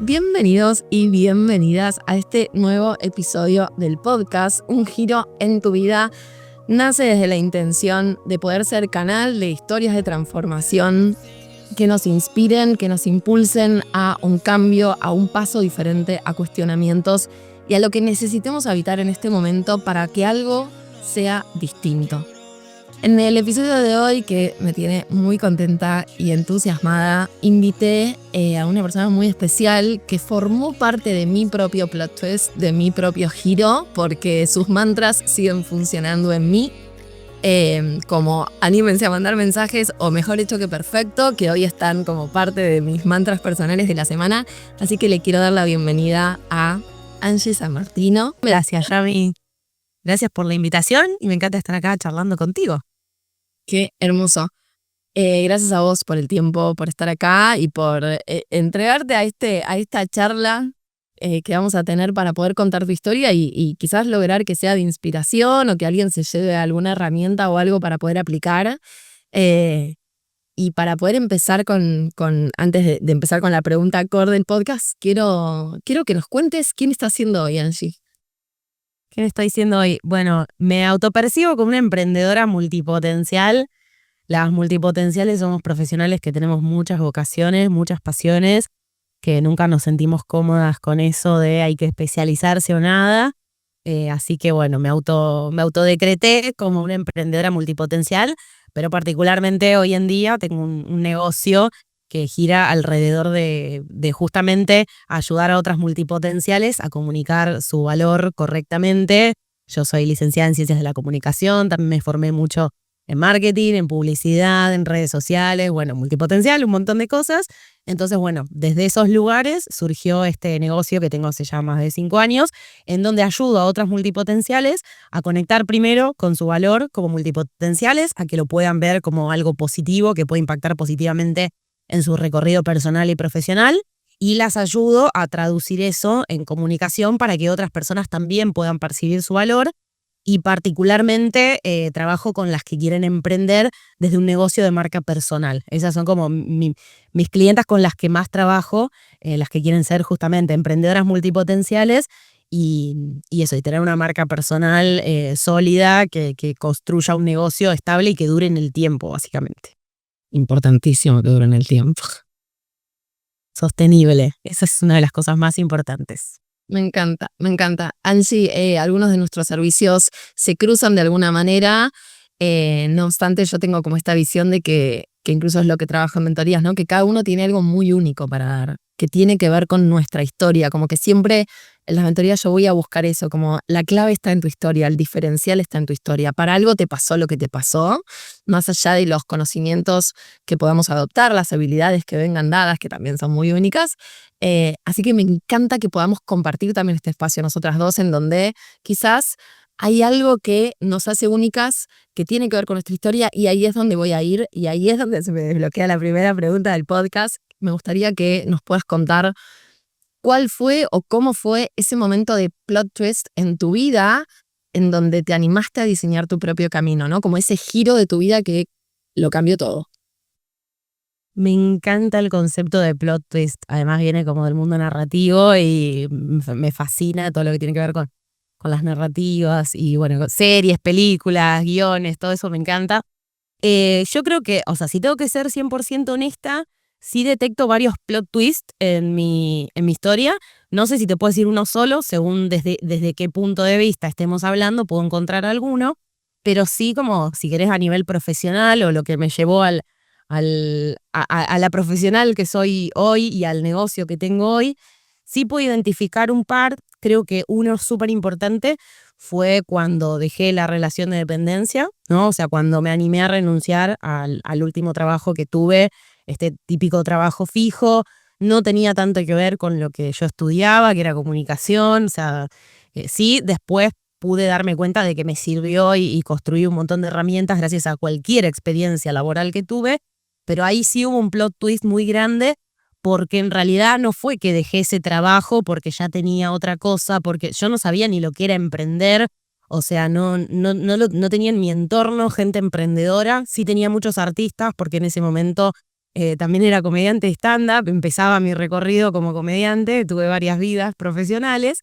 Bienvenidos y bienvenidas a este nuevo episodio del podcast Un Giro en tu Vida. Nace desde la intención de poder ser canal de historias de transformación que nos inspiren, que nos impulsen a un cambio, a un paso diferente, a cuestionamientos y a lo que necesitemos habitar en este momento para que algo sea distinto. En el episodio de hoy, que me tiene muy contenta y entusiasmada, invité a una persona muy especial que formó parte de mi propio plot twist, de mi propio giro, porque sus mantras siguen funcionando en mí, como anímense a mandar mensajes o mejor hecho que perfecto, que hoy están como parte de mis mantras personales de la semana. Así que le quiero dar la bienvenida a Angie San Martino. Gracias, Yami. Gracias por la invitación y me encanta estar acá charlando contigo. Qué hermoso. Gracias a vos por el tiempo, por estar acá y por entregarte a esta charla que vamos a tener para poder contar tu historia y quizás lograr que sea de inspiración o que alguien se lleve alguna herramienta o algo para poder aplicar. Y para poder empezar antes de empezar con la pregunta core del podcast, quiero que nos cuentes quién está haciendo hoy, Angie. ¿Qué estoy diciendo hoy? Bueno, me autopercibo como una emprendedora multipotencial. Las multipotenciales somos profesionales que tenemos muchas vocaciones, muchas pasiones, que nunca nos sentimos cómodas con eso de hay que especializarse o nada. Así que bueno, me autodecreté como una emprendedora multipotencial, pero particularmente hoy en día tengo un negocio que gira alrededor de justamente ayudar a otras multipotenciales a comunicar su valor correctamente. Yo soy licenciada en Ciencias de la Comunicación, también me formé mucho en marketing, en publicidad, en redes sociales, bueno, multipotencial, un montón de cosas. Entonces, bueno, desde esos lugares surgió este negocio que tengo hace ya más de 5 años, en donde ayudo a otras multipotenciales a conectar primero con su valor como multipotenciales, a que lo puedan ver como algo positivo, que puede impactar positivamente en su recorrido personal y profesional, y las ayudo a traducir eso en comunicación para que otras personas también puedan percibir su valor. Y particularmente trabajo con las que quieren emprender desde un negocio de marca personal. Esas son como mis clientas con las que más trabajo, las que quieren ser justamente emprendedoras multipotenciales y eso, y tener una marca personal sólida que construya un negocio estable y que dure en el tiempo, básicamente. Importantísimo que dure en el tiempo. Sostenible, esa es una de las cosas más importantes. Me encanta, me encanta. Angie, algunos de nuestros servicios se cruzan de alguna manera, no obstante yo tengo como esta visión de que incluso es lo que trabajo en mentorías, ¿no? Que cada uno tiene algo muy único para dar, que tiene que ver con nuestra historia, como que siempre en las mentorías yo voy a buscar eso, como la clave está en tu historia, el diferencial está en tu historia. Para algo te pasó lo que te pasó, más allá de los conocimientos que podamos adoptar, las habilidades que vengan dadas, que también son muy únicas. Así que me encanta que podamos compartir también este espacio nosotras dos, en donde quizás hay algo que nos hace únicas, que tiene que ver con nuestra historia, y ahí es donde voy a ir, y ahí es donde se me desbloquea la primera pregunta del podcast. Me gustaría que nos puedas contar cuál fue o cómo fue ese momento de plot twist en tu vida en donde te animaste a diseñar tu propio camino, ¿no? Como ese giro de tu vida que lo cambió todo. Me encanta el concepto de plot twist, además viene como del mundo narrativo y me fascina todo lo que tiene que ver con las narrativas y bueno, series, películas, guiones, todo eso me encanta. Yo creo que, o sea, si tengo que ser 100% honesta, sí detecto varios plot twists en mi historia. No sé si te puedo decir uno solo, según desde qué punto de vista estemos hablando, puedo encontrar alguno, pero sí como si querés a nivel profesional o lo que me llevó a la profesional que soy hoy y al negocio que tengo hoy, sí puedo identificar un par. Creo que uno súper importante fue cuando dejé la relación de dependencia, ¿no? O sea, cuando me animé a renunciar al último trabajo que tuve, este típico trabajo fijo, no tenía tanto que ver con lo que yo estudiaba, que era comunicación. O sea, sí, después pude darme cuenta de que me sirvió y construí un montón de herramientas gracias a cualquier experiencia laboral que tuve, pero ahí sí hubo un plot twist muy grande, porque en realidad no fue que dejé ese trabajo porque ya tenía otra cosa, porque yo no sabía ni lo que era emprender. O sea, no tenía en mi entorno gente emprendedora. Sí tenía muchos artistas, porque en ese momento también era comediante de stand-up, empezaba mi recorrido como comediante, tuve varias vidas profesionales,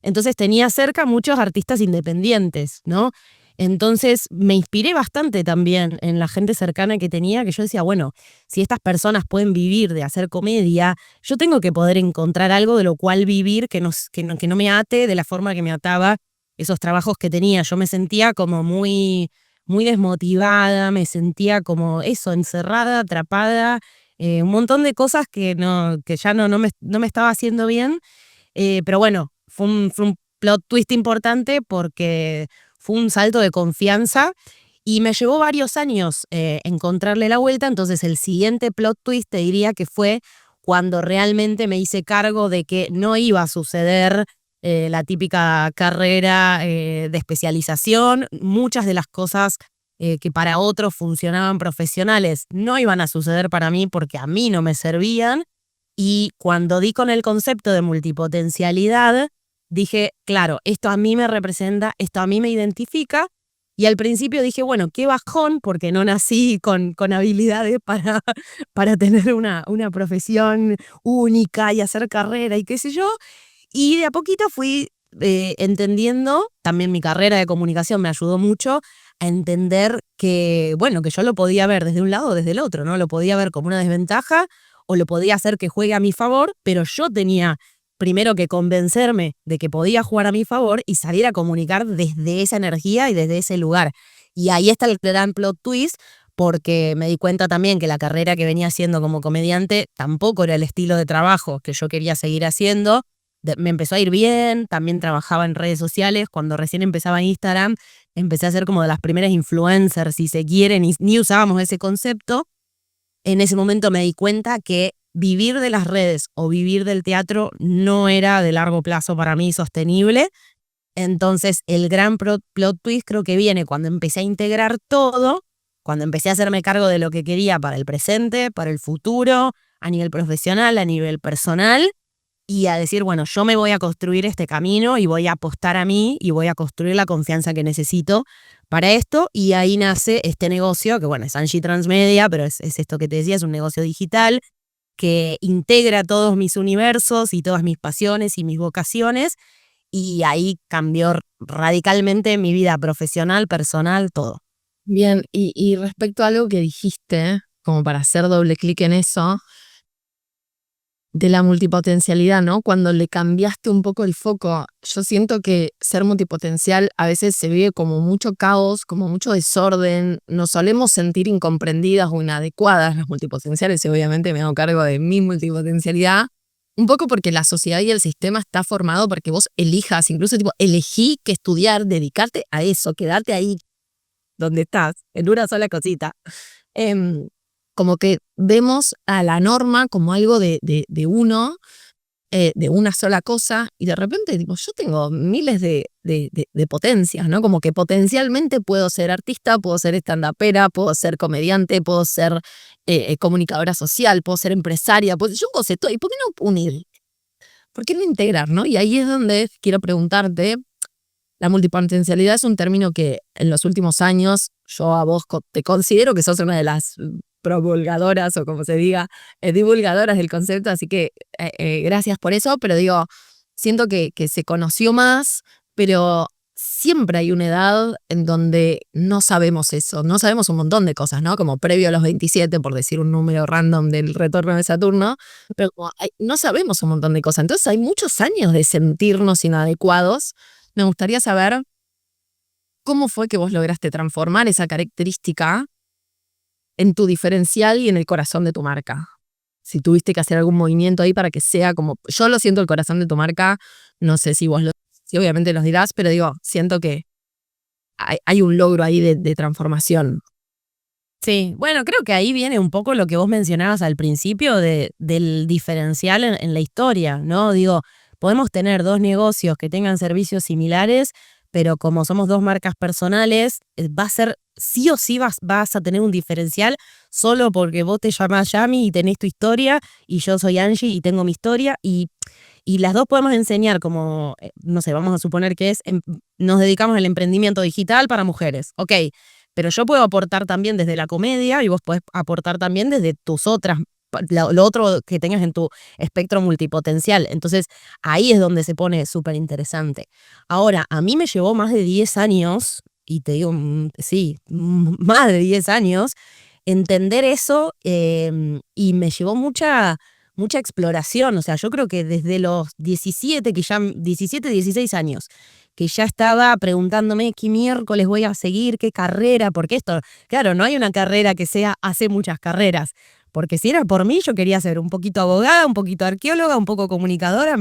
entonces tenía cerca muchos artistas independientes, ¿no? Entonces me inspiré bastante también en la gente cercana que tenía, que yo decía, bueno, si estas personas pueden vivir de hacer comedia, yo tengo que poder encontrar algo de lo cual vivir que no me ate de la forma que me ataba esos trabajos que tenía. Yo me sentía como muy desmotivada, me sentía como eso, encerrada, atrapada, un montón de cosas que ya no me estaba haciendo bien. Pero bueno, fue un plot twist importante porque fue un salto de confianza y me llevó varios años encontrarle la vuelta. Entonces el siguiente plot twist te diría que fue cuando realmente me hice cargo de que no iba a suceder la típica carrera de especialización. Muchas de las cosas que para otros funcionaban profesionales no iban a suceder para mí porque a mí no me servían. Y cuando di con el concepto de multipotencialidad, dije, claro, esto a mí me representa, esto a mí me identifica. Y al principio dije, bueno, qué bajón, porque no nací con habilidades para tener una profesión única y hacer carrera y qué sé yo. Y de a poquito fui entendiendo, también mi carrera de comunicación me ayudó mucho a entender que, bueno, que yo lo podía ver desde un lado o desde el otro, ¿no? Lo podía ver como una desventaja o lo podía hacer que juegue a mi favor, pero yo tenía primero que convencerme de que podía jugar a mi favor y salir a comunicar desde esa energía y desde ese lugar. Y ahí está el gran plot twist, porque me di cuenta también que la carrera que venía haciendo como comediante tampoco era el estilo de trabajo que yo quería seguir haciendo. Me empezó a ir bien, también trabajaba en redes sociales. Cuando recién empezaba Instagram, empecé a ser como de las primeras influencers, si se quiere, ni usábamos ese concepto. En ese momento me di cuenta que vivir de las redes o vivir del teatro no era de largo plazo para mí sostenible. Entonces el gran plot twist creo que viene cuando empecé a integrar todo, cuando empecé a hacerme cargo de lo que quería para el presente, para el futuro, a nivel profesional, a nivel personal, y a decir, bueno, yo me voy a construir este camino y voy a apostar a mí y voy a construir la confianza que necesito para esto. Y ahí nace este negocio, que bueno, es Angie Transmedia, pero es esto que te decía, es un negocio digital que integra todos mis universos y todas mis pasiones y mis vocaciones. Y ahí cambió radicalmente mi vida profesional, personal, todo. Bien, y respecto a algo que dijiste, como para hacer doble clic en eso, de la multipotencialidad, ¿no? Cuando le cambiaste un poco el foco, yo siento que ser multipotencial a veces se vive como mucho caos, como mucho desorden, nos solemos sentir incomprendidas o inadecuadas las multipotenciales y obviamente me hago cargo de mi multipotencialidad, un poco porque la sociedad y el sistema está formado para que vos elijas, incluso tipo, elegí que estudiar, dedicarte a eso, quedarte ahí donde estás, en una sola cosita. Como que vemos a la norma como algo de uno, de una sola cosa, y de repente tipo, yo tengo miles de potencias, ¿no? Como que potencialmente puedo ser artista, puedo ser stand-upera, puedo ser comediante, puedo ser comunicadora social, puedo ser empresaria, yo puedo ser todo. ¿Y por qué no unir? ¿Por qué no integrar, no? Y ahí es donde quiero preguntarte, la multipotencialidad es un término que en los últimos años yo a vos te considero que sos una de las promulgadoras o como se diga, divulgadoras del concepto, así que gracias por eso, pero digo, siento que se conoció más, pero siempre hay una edad en donde no sabemos eso, no sabemos un montón de cosas, ¿no? Como previo a los 27, por decir un número random del retorno de Saturno, pero no sabemos un montón de cosas, entonces hay muchos años de sentirnos inadecuados. Me gustaría saber cómo fue que vos lograste transformar esa característica en tu diferencial y en el corazón de tu marca. Si tuviste que hacer algún movimiento ahí para que sea como, yo lo siento el corazón de tu marca, no sé si vos si obviamente los dirás, pero digo, siento que hay un logro ahí de transformación. Sí, bueno, creo que ahí viene un poco lo que vos mencionabas al principio del diferencial en la historia, ¿no? Digo, podemos tener dos negocios que tengan servicios similares, pero como somos dos marcas personales, va a ser, sí o sí vas a tener un diferencial solo porque vos te llamás Yami y tenés tu historia y yo soy Angie y tengo mi historia y las dos podemos enseñar como, no sé, vamos a suponer que nos dedicamos al emprendimiento digital para mujeres. Ok, pero yo puedo aportar también desde la comedia y vos podés aportar también desde tus otras, lo otro que tengas en tu espectro multipotencial. Entonces ahí es donde se pone súper interesante. Ahora, a mí me llevó más de 10 años, y te digo, sí, más de 10 años, entender eso, y me llevó mucha exploración. O sea, yo creo que desde los 17, 16 años, que ya estaba preguntándome qué miércoles voy a seguir, qué carrera, porque esto, claro, no hay una carrera que sea hace muchas carreras. Porque si era por mí, yo quería ser un poquito abogada, un poquito arqueóloga, un poco comunicadora,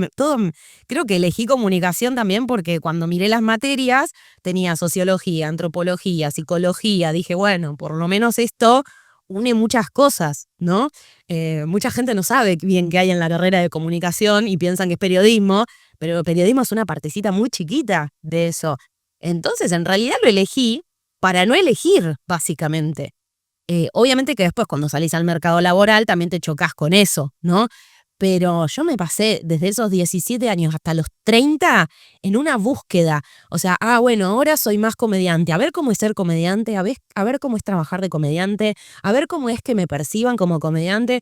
creo que elegí comunicación también porque cuando miré las materias tenía sociología, antropología, psicología, dije, bueno, por lo menos esto une muchas cosas, ¿no? Mucha gente no sabe bien qué hay en la carrera de comunicación y piensan que es periodismo, pero el periodismo es una partecita muy chiquita de eso. Entonces, en realidad lo elegí para no elegir, básicamente. Obviamente que después cuando salís al mercado laboral también te chocas con eso, ¿no? Pero yo me pasé desde esos 17 años hasta los 30 en una búsqueda. O sea, bueno, ahora soy más comediante. A ver cómo es ser comediante, a ver cómo es trabajar de comediante, a ver cómo es que me perciban como comediante.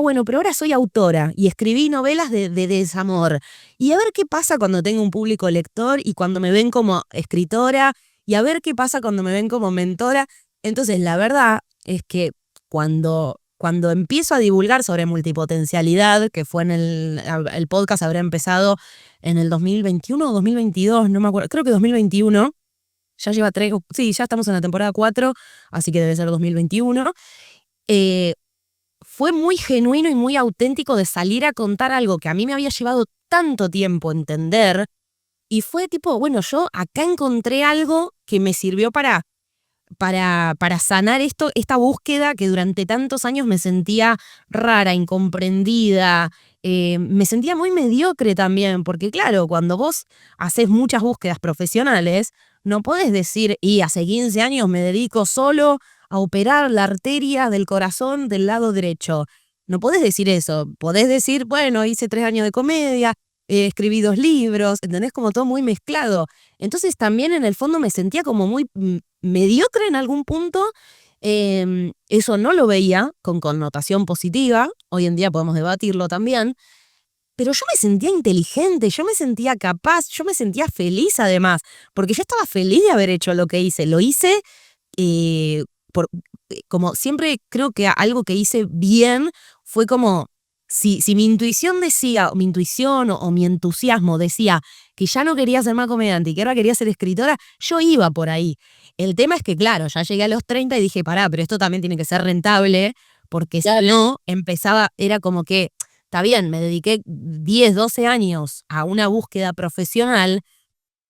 Bueno, pero ahora soy autora y escribí novelas de desamor. Y a ver qué pasa cuando tengo un público lector y cuando me ven como escritora y a ver qué pasa cuando me ven como mentora. Entonces, la verdad es que cuando empiezo a divulgar sobre multipotencialidad, que fue en el podcast habrá empezado en el 2021 o 2022, no me acuerdo, creo que 2021, ya lleva ya estamos en la temporada 4, así que debe ser 2021, fue muy genuino y muy auténtico de salir a contar algo que a mí me había llevado tanto tiempo entender, y fue tipo, bueno, yo acá encontré algo que me sirvió para sanar esta búsqueda que durante tantos años me sentía rara, incomprendida, me sentía muy mediocre también, porque claro, cuando vos haces muchas búsquedas profesionales, no podés decir, y hace 15 años me dedico solo a operar la arteria del corazón del lado derecho. No podés decir eso, podés decir, bueno, hice 3 años de comedia, escribí 2 libros, ¿entendés? Como todo muy mezclado. Entonces también en el fondo me sentía como muy mediocre en algún punto. Eso no lo veía con connotación positiva, hoy en día podemos debatirlo también, pero yo me sentía inteligente, yo me sentía capaz, yo me sentía feliz además, porque yo estaba feliz de haber hecho lo que hice. Lo hice eh, como siempre creo que algo que hice bien fue como, si mi intuición decía, mi intuición o mi entusiasmo decía que ya no quería ser más comediante y que ahora quería ser escritora, yo iba por ahí. El tema es que, claro, ya llegué a los 30 y dije, pará, pero esto también tiene que ser rentable, porque si no, era como que, está bien, me dediqué 10, 12 años a una búsqueda profesional,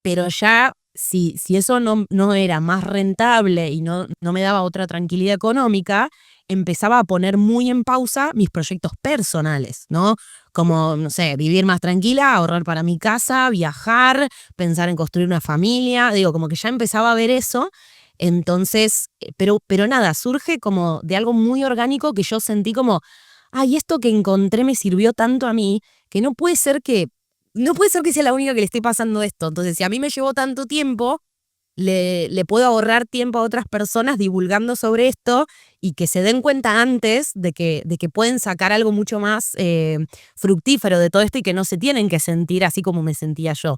pero ya si eso no era más rentable y no me daba otra tranquilidad económica, empezaba a poner muy en pausa mis proyectos personales, ¿no? Como, no sé, vivir más tranquila, ahorrar para mi casa, viajar, pensar en construir una familia, digo, como que ya empezaba a ver eso. Entonces, pero nada, surge como de algo muy orgánico que yo sentí como, esto que encontré me sirvió tanto a mí, que no puede ser que sea la única que le esté pasando esto. Entonces, si a mí me llevó tanto tiempo, le puedo ahorrar tiempo a otras personas divulgando sobre esto y que se den cuenta antes de que pueden sacar algo mucho más fructífero de todo esto y que no se tienen que sentir así como me sentía yo.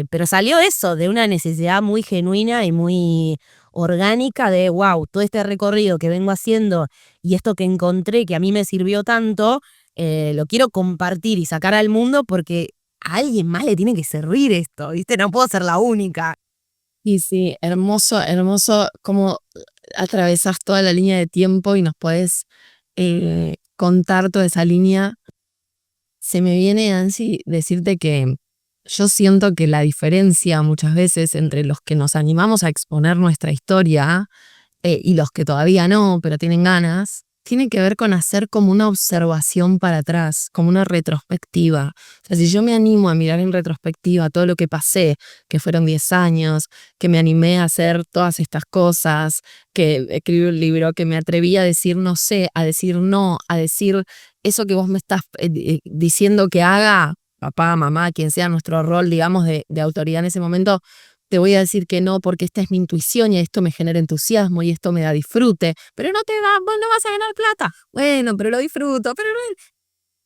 Pero salió eso de una necesidad muy genuina y muy orgánica de, wow, todo este recorrido que vengo haciendo y esto que encontré que a mí me sirvió tanto, lo quiero compartir y sacar al mundo porque a alguien más le tiene que servir esto, ¿viste? No puedo ser la única. Y sí, hermoso, hermoso cómo atravesás toda la línea de tiempo y nos podés contar toda esa línea. Se me viene, Ansi, decirte que yo siento que la diferencia muchas veces entre los que nos animamos a exponer nuestra historia y los que todavía no, pero tienen ganas, tiene que ver con hacer como una observación para atrás, como una retrospectiva. O sea, si yo me animo a mirar en retrospectiva todo lo que pasé, que fueron 10 años, que me animé a hacer todas estas cosas, que escribí un libro, que me atreví a decir no sé, a decir no, a decir eso que vos me estás diciendo que haga, papá, mamá, quien sea nuestro rol, digamos, de autoridad en ese momento, te voy a decir que no porque esta es mi intuición y esto me genera entusiasmo y esto me da disfrute, pero no vos no vas a ganar plata. Bueno, pero lo disfruto, pero no,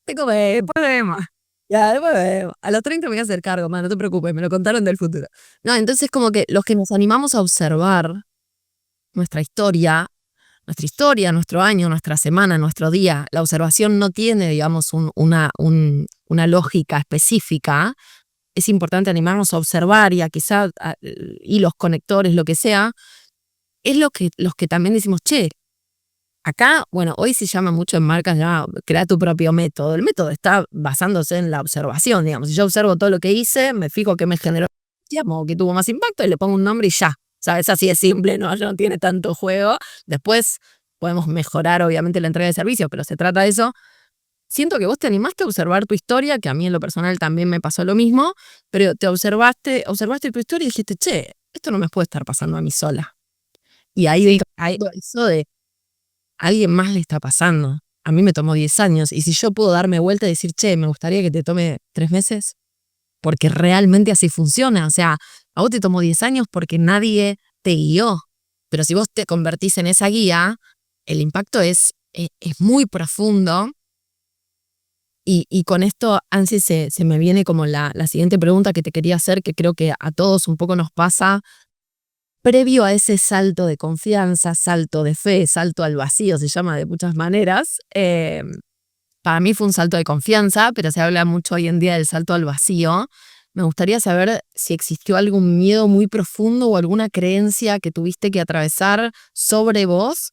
te comés, después vemos. Ya, después vemos. A los 30 me voy a hacer cargo, no te preocupes, me lo contaron del futuro. No, entonces como que los que nos animamos a observar nuestra historia, nuestro año, nuestra semana, nuestro día, la observación no tiene, digamos, una lógica específica. Es importante animarnos a observar y a quizá hilos conectores, lo que sea, es los que también decimos, che, acá, bueno, hoy se llama mucho en marcas ya, crea tu propio método. El método está basándose en la observación, digamos. Si yo observo todo lo que hice, me fijo que me generó, digamos, que tuvo más impacto y le pongo un nombre y ya. ¿Sabes? Así es simple, no tiene tanto juego. Después podemos mejorar, obviamente, la entrega de servicio, pero se trata de eso. Siento que vos te animaste a observar tu historia, que a mí en lo personal también me pasó lo mismo, pero te observaste tu historia y dijiste, che, esto no me puede estar pasando a mí sola. Y ahí digo, eso de a alguien más le está pasando. A mí me tomó 10 años y si yo puedo darme vuelta y decir, che, me gustaría que te tome 3 meses, porque realmente así funciona. O sea, a vos te tomó 10 años porque nadie te guió, pero si vos te convertís en esa guía, el impacto es muy profundo. Y con esto, Ansi, se me viene como la siguiente pregunta que te quería hacer, que creo que a todos un poco nos pasa, previo a ese salto de confianza, salto de fe, salto al vacío, se llama de muchas maneras. Para mí fue un salto de confianza, pero se habla mucho hoy en día del salto al vacío. Me gustaría saber si existió algún miedo muy profundo o alguna creencia que tuviste que atravesar sobre vos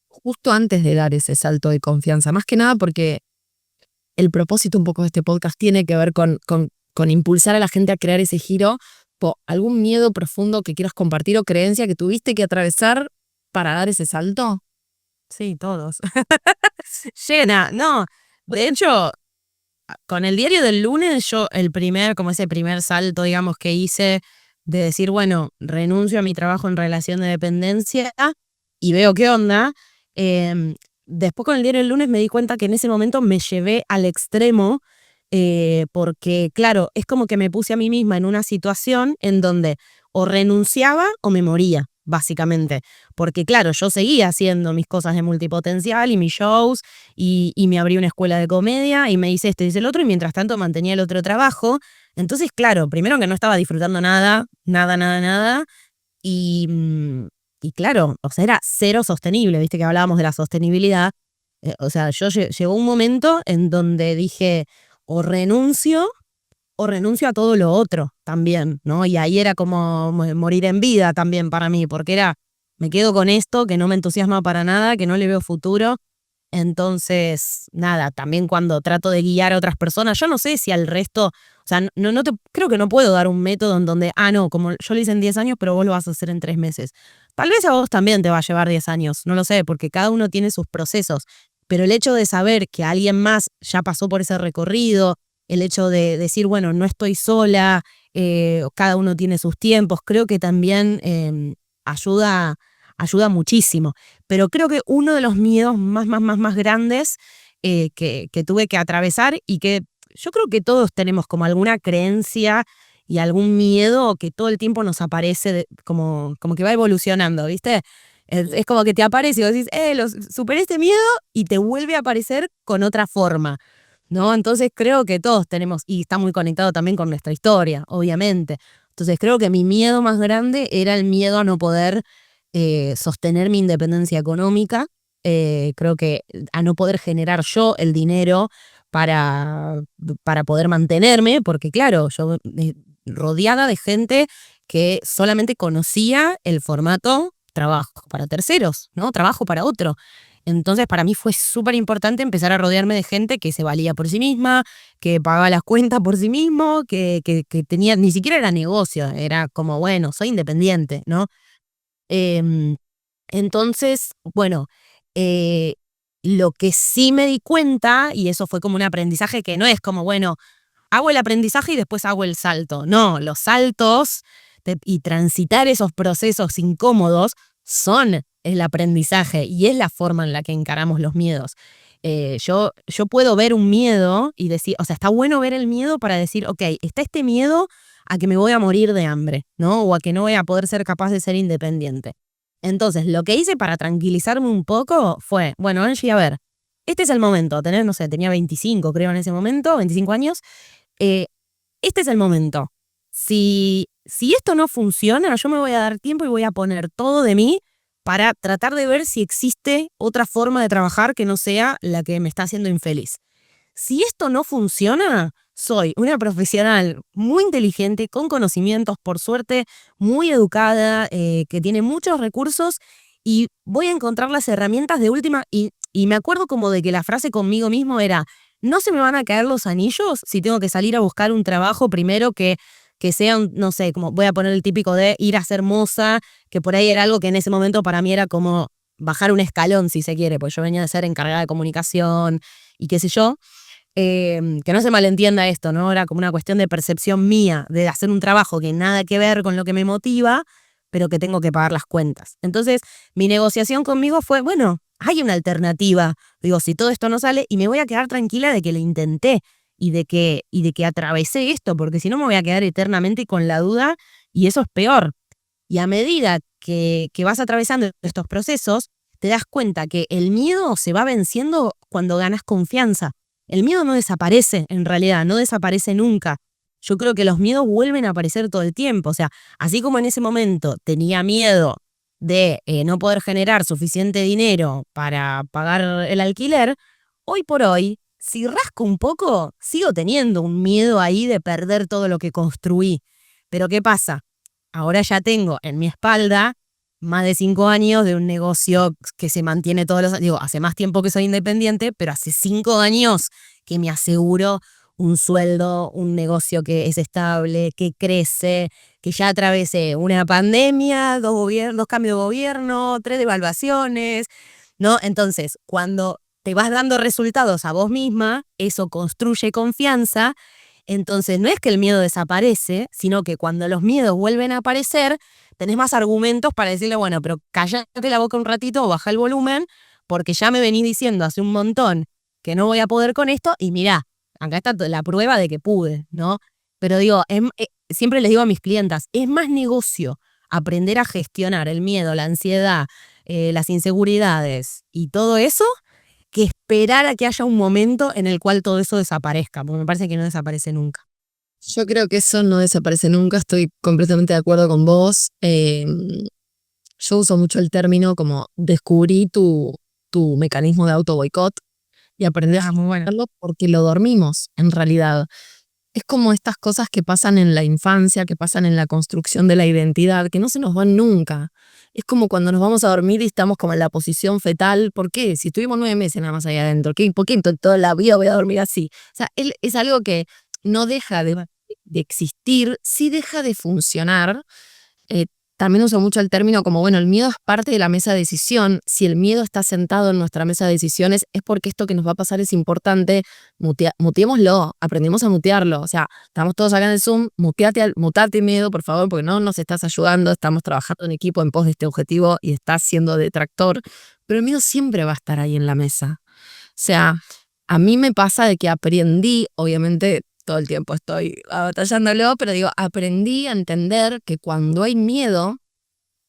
justo antes de dar ese salto de confianza. Más que nada porque el propósito un poco de este podcast tiene que ver con impulsar a la gente a crear ese giro. ¿Algún miedo profundo que quieras compartir o creencia que tuviste que atravesar para dar ese salto? Sí, todos. Llena, no. De hecho, con el diario del lunes, yo como ese primer salto, digamos, que hice de decir, bueno, renuncio a mi trabajo en relación de dependencia y veo qué onda. Después con el diario del lunes me di cuenta que en ese momento me llevé al extremo porque, claro, es como que me puse a mí misma en una situación en donde o renunciaba o me moría, básicamente. Porque, claro, yo seguía haciendo mis cosas de multipotencial y mis shows y me abrí una escuela de comedia y me hice esto y hice el otro y mientras tanto mantenía el otro trabajo. Entonces, claro, primero que no estaba disfrutando nada y claro, o sea, era cero sostenible, viste que hablábamos de la sostenibilidad. O sea, llegó un momento en donde dije, o renuncio a todo lo otro también, ¿no? Y ahí era como morir en vida también para mí, porque me quedo con esto que no me entusiasma para nada, que no le veo futuro. Entonces, nada, también cuando trato de guiar a otras personas, yo no sé si al resto, o sea, creo que no puedo dar un método en donde, no, como yo lo hice en 10 años, pero vos lo vas a hacer en 3 meses. Tal vez a vos también te va a llevar 10 años, no lo sé, porque cada uno tiene sus procesos. Pero el hecho de saber que alguien más ya pasó por ese recorrido, el hecho de decir, bueno, no estoy sola, cada uno tiene sus tiempos, creo que también ayuda muchísimo. Pero creo que uno de los miedos más grandes que tuve que atravesar y que yo creo que todos tenemos como alguna creencia y algún miedo que todo el tiempo nos aparece como que va evolucionando, ¿viste? Es como que te aparece y vos decís, superé este miedo y te vuelve a aparecer con otra forma, ¿no? Entonces creo que todos tenemos, y está muy conectado también con nuestra historia, obviamente. Entonces creo que mi miedo más grande era el miedo a no poder sostener mi independencia económica, creo que a no poder generar yo el dinero para poder mantenerme, porque claro, yo rodeada de gente que solamente conocía el formato trabajo para terceros, ¿no? Trabajo para otro. Entonces, para mí fue súper importante empezar a rodearme de gente que se valía por sí misma, que pagaba las cuentas por sí mismo, que tenía, ni siquiera era negocio, era como, bueno, soy independiente, ¿no? Entonces, bueno, lo que sí me di cuenta, y eso fue como un aprendizaje que no es como, bueno, hago el aprendizaje y después hago el salto. No, los saltos y transitar esos procesos incómodos son el aprendizaje y es la forma en la que encaramos los miedos. Yo puedo ver un miedo y decir, o sea, está bueno ver el miedo para decir, ok, está este miedo, a que me voy a morir de hambre, ¿no? O a que no voy a poder ser capaz de ser independiente. Entonces, lo que hice para tranquilizarme un poco fue, bueno, Angie, a ver, este es el momento, no sé, tenía 25 creo en ese momento, 25 años, este es el momento. Si esto no funciona, yo me voy a dar tiempo y voy a poner todo de mí para tratar de ver si existe otra forma de trabajar que no sea la que me está haciendo infeliz. Si esto no funciona, soy una profesional muy inteligente, con conocimientos, por suerte, muy educada, que tiene muchos recursos y voy a encontrar las herramientas de última. Y me acuerdo como de que la frase conmigo mismo era, no se me van a caer los anillos si tengo que salir a buscar un trabajo primero que sea, no sé, como voy a poner el típico de ir a ser moza, que por ahí era algo que en ese momento para mí era como bajar un escalón, si se quiere, pues yo venía de ser encargada de comunicación y qué sé yo. Que no se malentienda esto, ¿no? Era como una cuestión de percepción mía, de hacer un trabajo que nada que ver con lo que me motiva, pero que tengo que pagar las cuentas. Entonces, mi negociación conmigo fue, bueno, hay una alternativa. Digo, si todo esto no sale, y me voy a quedar tranquila de que lo intenté y de que atravesé esto, porque si no me voy a quedar eternamente con la duda y eso es peor. Y a medida que vas atravesando estos procesos, te das cuenta que el miedo se va venciendo cuando ganas confianza. El miedo no desaparece, en realidad, no desaparece nunca. Yo creo que los miedos vuelven a aparecer todo el tiempo. O sea, así como en ese momento tenía miedo de no poder generar suficiente dinero para pagar el alquiler, hoy por hoy, si rasco un poco, sigo teniendo un miedo ahí de perder todo lo que construí. Pero ¿qué pasa? Ahora ya tengo en mi espalda más de 5 años de un negocio que se mantiene todos los años. Digo, hace más tiempo que soy independiente, pero hace 5 años que me aseguro un sueldo, un negocio que es estable, que crece, que ya atravesé una pandemia, 2 cambios de gobierno, 3 devaluaciones, ¿no? Entonces, cuando te vas dando resultados a vos misma, eso construye confianza. Entonces, no es que el miedo desaparece, sino que cuando los miedos vuelven a aparecer, tenés más argumentos para decirle, bueno, pero cállate la boca un ratito o baja el volumen, porque ya me venís diciendo hace un montón que no voy a poder con esto, y mirá, acá está la prueba de que pude, ¿no? Pero digo, siempre les digo a mis clientas, es más negocio aprender a gestionar el miedo, la ansiedad, las inseguridades y todo eso, que esperar a que haya un momento en el cual todo eso desaparezca, porque me parece que no desaparece nunca. Yo creo que eso no desaparece nunca, estoy completamente de acuerdo con vos. Yo uso mucho el término como descubrí tu mecanismo de auto boicot y aprendí a muy bueno. hacerlo porque lo dormimos, en realidad. Es como estas cosas que pasan en la infancia, que pasan en la construcción de la identidad, que no se nos van nunca. Es como cuando nos vamos a dormir y estamos como en la posición fetal. ¿Por qué? Si estuvimos 9 meses nada más ahí adentro, ¿por qué toda la vida voy a dormir así? O sea, es algo que no deja de existir, sí deja de funcionar. También uso mucho el término como, bueno, el miedo es parte de la mesa de decisión. Si el miedo está sentado en nuestra mesa de decisiones, es porque esto que nos va a pasar es importante. Muteémoslo, aprendimos a mutearlo. O sea, estamos todos acá en el Zoom, mutate miedo, por favor, porque no nos estás ayudando. Estamos trabajando en equipo en pos de este objetivo y estás siendo detractor. Pero el miedo siempre va a estar ahí en la mesa. O sea, a mí me pasa de que aprendí, obviamente, todo el tiempo estoy batallándolo, pero digo, aprendí a entender que cuando hay miedo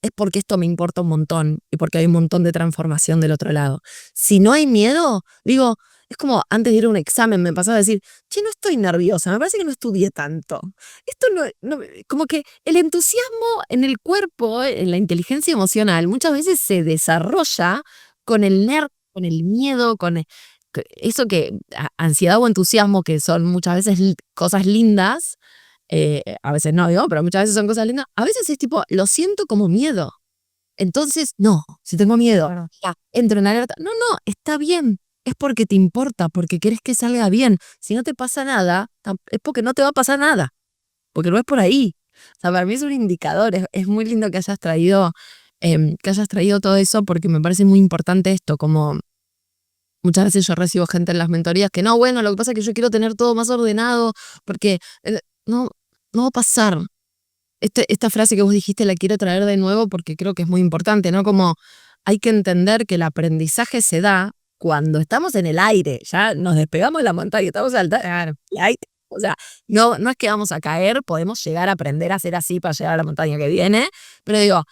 es porque esto me importa un montón y porque hay un montón de transformación del otro lado. Si no hay miedo, digo, es como antes de ir a un examen me pasaba a decir, che, no estoy nerviosa, me parece que no estudié tanto. Esto no, como que el entusiasmo en el cuerpo, en la inteligencia emocional, muchas veces se desarrolla con el nervio, con el miedo, con eso que ansiedad o entusiasmo, que son muchas veces cosas lindas, a veces no, digo, pero muchas veces son cosas lindas, a veces es tipo, lo siento como miedo. Entonces, no, si tengo miedo, ya, entro en alerta. No, está bien, es porque te importa, porque querés que salga bien. Si no te pasa nada, es porque no te va a pasar nada, porque no es por ahí. O sea, para mí es un indicador, es muy lindo que hayas traído todo eso, porque me parece muy importante esto, como muchas veces yo recibo gente en las mentorías que no, bueno, lo que pasa es que yo quiero tener todo más ordenado, porque no va a pasar. Esta frase que vos dijiste la quiero traer de nuevo porque creo que es muy importante, ¿no? Como hay que entender que el aprendizaje se da cuando estamos en el aire, ya nos despegamos de la montaña, estamos al aire, O sea, no es que vamos a caer, podemos llegar a aprender a hacer así para llegar a la montaña que viene, pero digo,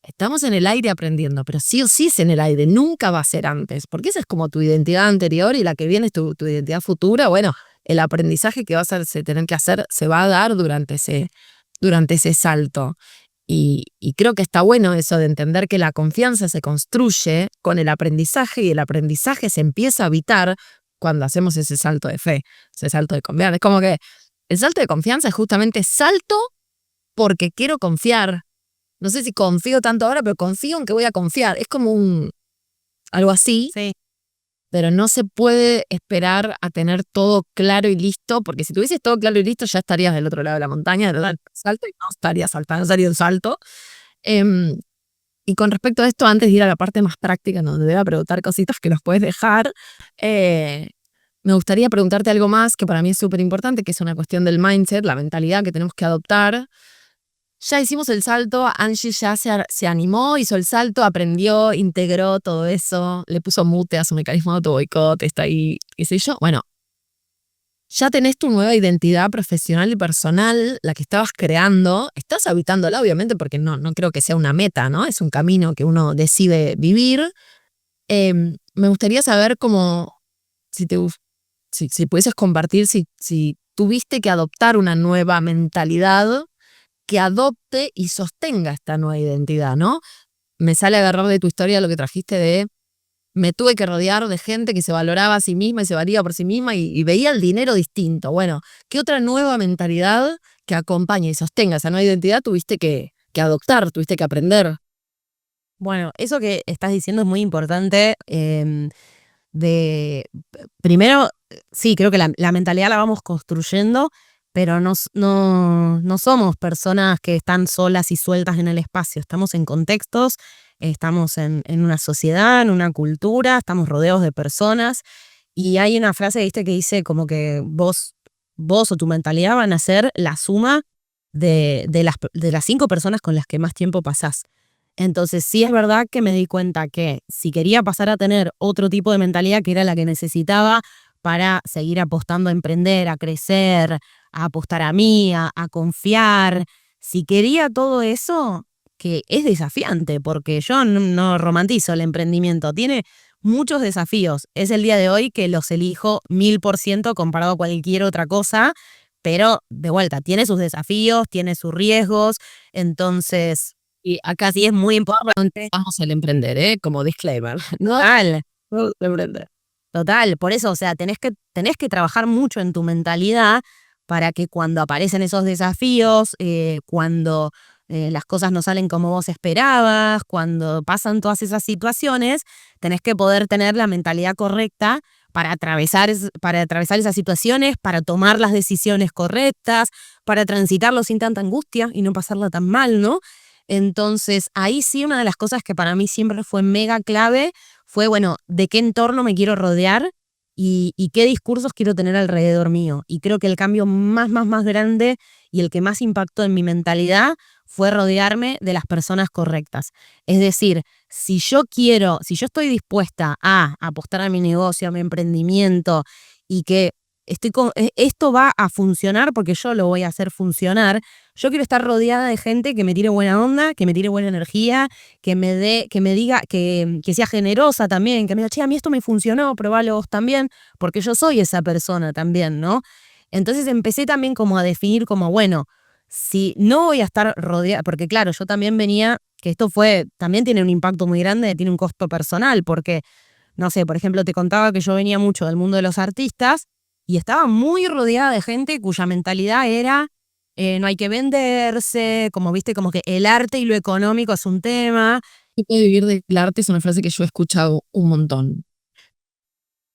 estamos en el aire aprendiendo, pero sí o sí es en el aire, nunca va a ser antes, porque esa es como tu identidad anterior y la que viene es tu identidad futura. Bueno, el aprendizaje que vas a tener que hacer se va a dar durante ese salto. Y creo que está bueno eso de entender que la confianza se construye con el aprendizaje y el aprendizaje se empieza a habitar cuando hacemos ese salto de fe, ese salto de confianza. Es como que el salto de confianza es justamente salto porque quiero confiar. No sé si confío tanto ahora, pero confío en que voy a confiar. Es como algo así, Sí. pero no se puede esperar a tener todo claro y listo, porque si tuvieses todo claro y listo ya estarías del otro lado de la montaña, del salto, y no estarías saltando, no sería un salto. Y con respecto a esto, antes de ir a la parte más práctica, donde te voy a preguntar cositas que nos puedes dejar, me gustaría preguntarte algo más que para mí es súper importante, que es una cuestión del mindset, la mentalidad que tenemos que adoptar. Ya hicimos el salto, Angie ya se animó, hizo el salto, aprendió, integró todo eso, le puso mute a su mecanismo de autoboicot, está ahí, qué sé yo. Bueno, ya tenés tu nueva identidad profesional y personal, la que estabas creando, estás habitándola obviamente porque no creo que sea una meta, ¿no? Es un camino que uno decide vivir. Me gustaría saber cómo, si pudieses compartir, si tuviste que adoptar una nueva mentalidad que adopte y sostenga esta nueva identidad, ¿no? Me sale a agarrar de tu historia lo que trajiste de me tuve que rodear de gente que se valoraba a sí misma y se valía por sí misma y veía el dinero distinto. Bueno, ¿qué otra nueva mentalidad que acompañe y sostenga esa nueva identidad tuviste que adoptar, tuviste que aprender? Bueno, eso que estás diciendo es muy importante. Primero, sí, creo que la mentalidad la vamos construyendo, pero no somos personas que están solas y sueltas en el espacio. Estamos en contextos, estamos en una sociedad, en una cultura, estamos rodeados de personas. Y hay una frase, ¿viste?, que dice como que vos o tu mentalidad van a ser la suma de las 5 personas con las que más tiempo pasás. Entonces sí es verdad que me di cuenta que si quería pasar a tener otro tipo de mentalidad, que era la que necesitaba para seguir apostando a emprender, a crecer, a apostar a mí, a confiar, si quería todo eso, que es desafiante, porque yo no romantizo el emprendimiento, tiene muchos desafíos. Es el día de hoy que los elijo 1000% comparado a cualquier otra cosa, pero de vuelta, tiene sus desafíos, tiene sus riesgos, entonces Y acá sí es muy importante. vamos al emprender, como disclaimer. No, Total, vamos a emprender. total. Por eso, o sea, tenés que trabajar mucho en tu mentalidad para que cuando aparecen esos desafíos, cuando las cosas no salen como vos esperabas, cuando pasan todas esas situaciones, tenés que poder tener la mentalidad correcta para atravesar esas situaciones, para tomar las decisiones correctas, para transitarlo sin tanta angustia y no pasarla tan mal, ¿no? Entonces, ahí sí una de las cosas que para mí siempre fue mega clave fue, bueno, de qué entorno me quiero rodear y qué discursos quiero tener alrededor mío. Y creo que el cambio más grande y el que más impactó en mi mentalidad fue rodearme de las personas correctas. Es decir, si yo estoy dispuesta a apostar a mi negocio, a mi emprendimiento y que esto va a funcionar porque yo lo voy a hacer funcionar, yo quiero estar rodeada de gente que me tire buena onda, que me tire buena energía, que me diga, que sea generosa también, que me diga, che, a mí esto me funcionó, probalo vos también, porque yo soy esa persona también, ¿no? Entonces empecé también como a definir como, bueno, si no voy a estar rodeada, porque claro, yo también venía, que también tiene un impacto muy grande, tiene un costo personal, porque, no sé, por ejemplo, te contaba que yo venía mucho del mundo de los artistas y estaba muy rodeada de gente cuya mentalidad era no hay que venderse, como viste, como que el arte y lo económico es un tema. Y puede vivir del arte es una frase que yo he escuchado un montón.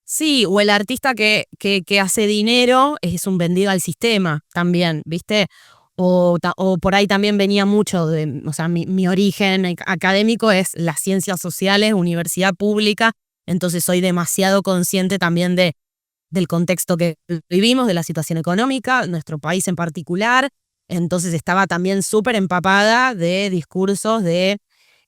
Sí, o el artista que hace dinero es un vendido al sistema también, ¿viste? O por ahí también venía mucho o sea, mi origen académico es las ciencias sociales, universidad pública, entonces soy demasiado consciente también del contexto que vivimos, de la situación económica, nuestro país en particular. Entonces estaba también súper empapada de discursos de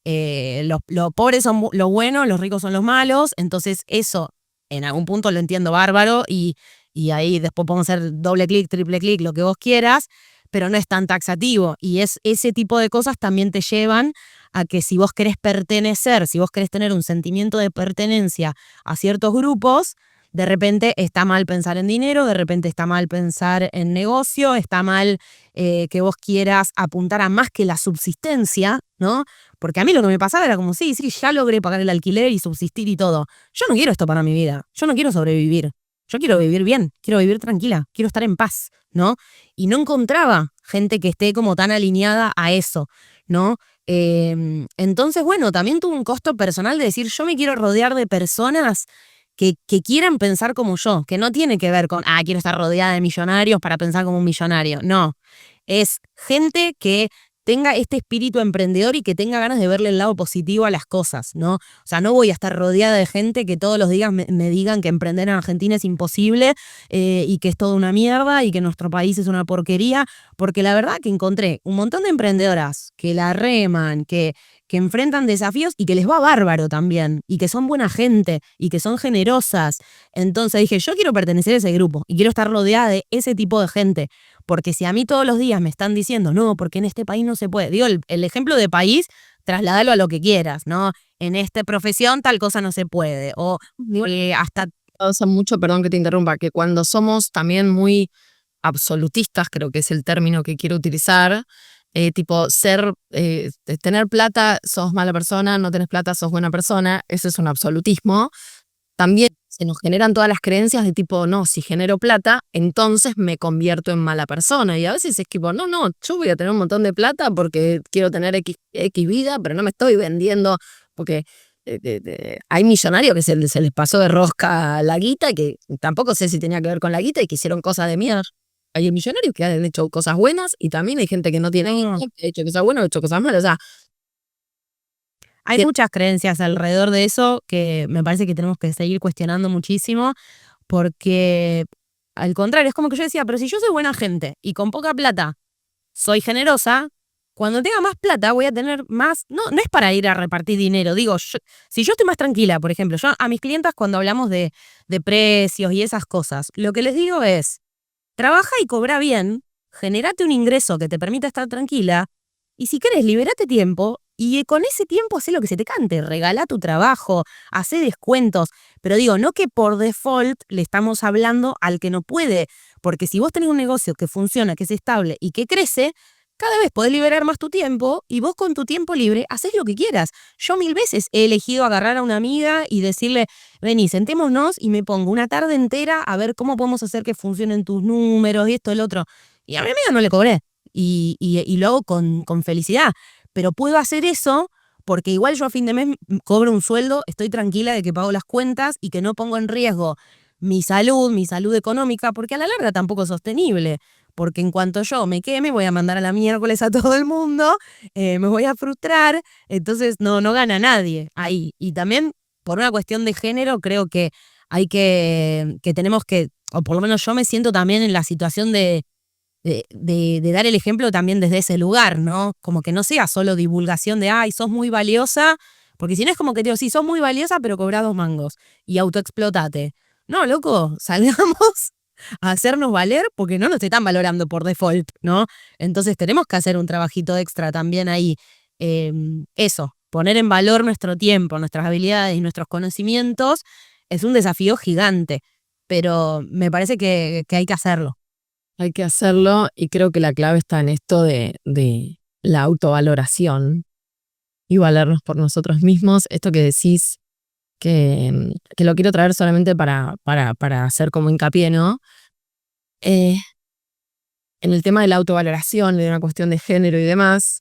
los pobres son lo bueno, los ricos son los malos. Entonces eso en algún punto lo entiendo bárbaro y y ahí después podemos hacer doble clic, triple clic, lo que vos quieras, pero no es tan taxativo. Y ese tipo de cosas también te llevan a que si vos querés pertenecer, si vos querés tener un sentimiento de pertenencia a ciertos grupos, de repente está mal pensar en dinero, de repente está mal pensar en negocio, está mal que vos quieras apuntar a más que la subsistencia, ¿no? Porque a mí lo que me pasaba era como, sí, ya logré pagar el alquiler y subsistir y todo. Yo no quiero esto para mi vida, yo no quiero sobrevivir. Yo quiero vivir bien, quiero vivir tranquila, quiero estar en paz, ¿no? Y no encontraba gente que esté como tan alineada a eso, ¿no? Entonces, bueno, también tuvo un costo personal de decir, yo me quiero rodear de personas que quieran pensar como yo, que no tiene que ver con, quiero estar rodeada de millonarios para pensar como un millonario. No, es gente que tenga este espíritu emprendedor y que tenga ganas de verle el lado positivo a las cosas, ¿no? O sea, no voy a estar rodeada de gente que todos los días me digan que emprender en Argentina es imposible y que es toda una mierda y que nuestro país es una porquería, porque la verdad que encontré un montón de emprendedoras que la reman, que enfrentan desafíos y que les va bárbaro también, y que son buena gente, y que son generosas. Entonces dije, yo quiero pertenecer a ese grupo, y quiero estar rodeada de ese tipo de gente, porque si a mí todos los días me están diciendo, no, porque en este país no se puede, digo, el ejemplo de país, trasladalo a lo que quieras, ¿no? En esta profesión tal cosa no se puede, o hasta... Pasa mucho, perdón que te interrumpa, que cuando somos también muy absolutistas, creo que es el término que quiero utilizar, tipo tener plata, sos mala persona, no tenés plata, sos buena persona, eso es un absolutismo. También se nos generan todas las creencias de tipo, no, si genero plata, entonces me convierto en mala persona. Y a veces es tipo, no, yo voy a tener un montón de plata porque quiero tener X vida, pero no me estoy vendiendo porque... hay millonarios que se les pasó de rosca la guita, que tampoco sé si tenía que ver con la guita y que hicieron cosas de mierda. Hay millonarios que han hecho cosas buenas y también hay gente que no tiene guita, que ha hecho cosas buenas o ha hecho cosas malas. O sea, hay muchas creencias alrededor de eso que me parece que tenemos que seguir cuestionando muchísimo, porque al contrario, es como que yo decía, pero si yo soy buena gente y con poca plata soy generosa, cuando tenga más plata voy a tener más, no es para ir a repartir dinero, digo, si yo estoy más tranquila, por ejemplo, yo a mis clientas cuando hablamos de precios y esas cosas, lo que les digo es, trabaja y cobra bien, generate un ingreso que te permita estar tranquila, y si querés, liberate tiempo y con ese tiempo hacé lo que se te cante, regala tu trabajo, hacé descuentos, pero digo, no que por default le estamos hablando al que no puede, porque si vos tenés un negocio que funciona, que es estable y que crece, cada vez podés liberar más tu tiempo y vos con tu tiempo libre haces lo que quieras. Yo 1000 veces he elegido agarrar a una amiga y decirle, vení, sentémonos y me pongo una tarde entera a ver cómo podemos hacer que funcionen tus números y esto y lo otro. Y a mi amiga no le cobré y lo hago con felicidad. Pero puedo hacer eso porque igual yo a fin de mes cobro un sueldo, estoy tranquila de que pago las cuentas y que no pongo en riesgo mi salud económica, porque a la larga tampoco es sostenible. Porque en cuanto yo me queme, voy a mandar a la miércoles a todo el mundo, me voy a frustrar, entonces no gana nadie ahí. Y también, por una cuestión de género, creo que hay que tenemos que, o por lo menos yo me siento también en la situación de dar el ejemplo también desde ese lugar, ¿no? Como que no sea solo divulgación de, sos muy valiosa, porque si no es como que te digo, sí, sos muy valiosa, pero cobrá 2 mangos y autoexplotate. No, loco, salgamos a hacernos valer porque no nos están valorando por default, ¿no? Entonces tenemos que hacer un trabajito extra también ahí. Eso, poner en valor nuestro tiempo, nuestras habilidades y nuestros conocimientos es un desafío gigante, pero me parece que hay que hacerlo. hay que hacerlo y creo que la clave está en esto de la autovaloración y valernos por nosotros mismos. Esto que decís, que lo quiero traer solamente para hacer como hincapié, ¿no? En el tema de la autovaloración, de una cuestión de género y demás,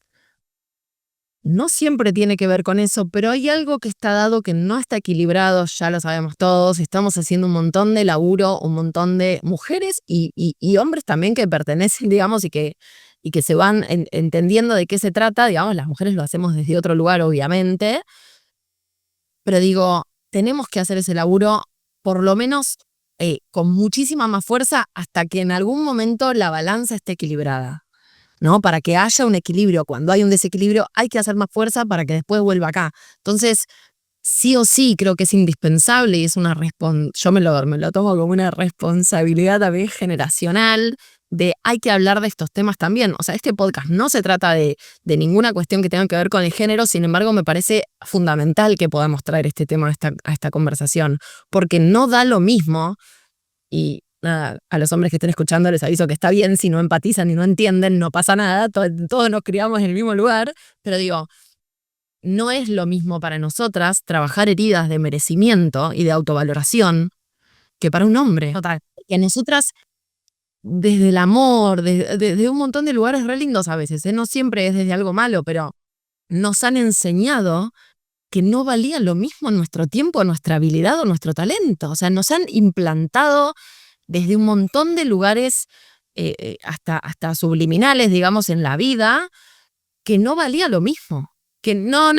no siempre tiene que ver con eso, pero hay algo que está dado que no está equilibrado, ya lo sabemos todos, estamos haciendo un montón de laburo, un montón de mujeres y hombres también que pertenecen, digamos, y que se van entendiendo de qué se trata, digamos, las mujeres lo hacemos desde otro lugar, obviamente, pero digo, tenemos que hacer ese laburo por lo menos con muchísima más fuerza hasta que en algún momento la balanza esté equilibrada, ¿no? Para que haya un equilibrio. Cuando hay un desequilibrio hay que hacer más fuerza para que después vuelva acá. Entonces, sí o sí creo que es indispensable y es yo me lo tomo como una responsabilidad también generacional de hay que hablar de estos temas también. O sea, este podcast no se trata de ninguna cuestión que tenga que ver con el género, sin embargo me parece fundamental que podamos traer este tema a esta conversación, porque no da lo mismo. Y nada, a los hombres que estén escuchando les aviso que está bien si no empatizan y no entienden, no pasa nada, todos nos criamos en el mismo lugar, pero digo, no es lo mismo para nosotras trabajar heridas de merecimiento y de autovaloración que para un hombre. Total. Que a nosotras, desde el amor, desde un montón de lugares re lindos a veces, no siempre es desde algo malo, pero nos han enseñado que no valía lo mismo nuestro tiempo, nuestra habilidad o nuestro talento. O sea, nos han implantado desde un montón de lugares hasta subliminales, digamos, en la vida, que no valía lo mismo. Que no,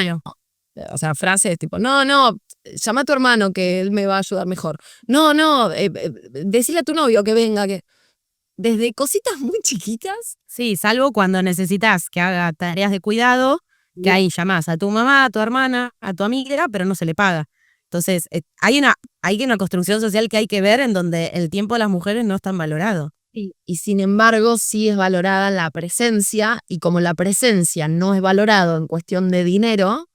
o sea, frases tipo, no, llama a tu hermano que él me va a ayudar mejor. No, decile a tu novio que venga, que desde cositas muy chiquitas. Sí, salvo cuando necesitas que haga tareas de cuidado, que ahí llamás a tu mamá, a tu hermana, a tu amiga, pero no se le paga. Entonces, hay una construcción social que hay que ver en donde el tiempo de las mujeres no es tan valorado. Y sin embargo, sí es valorada la presencia, y como la presencia no es valorado en cuestión de dinero,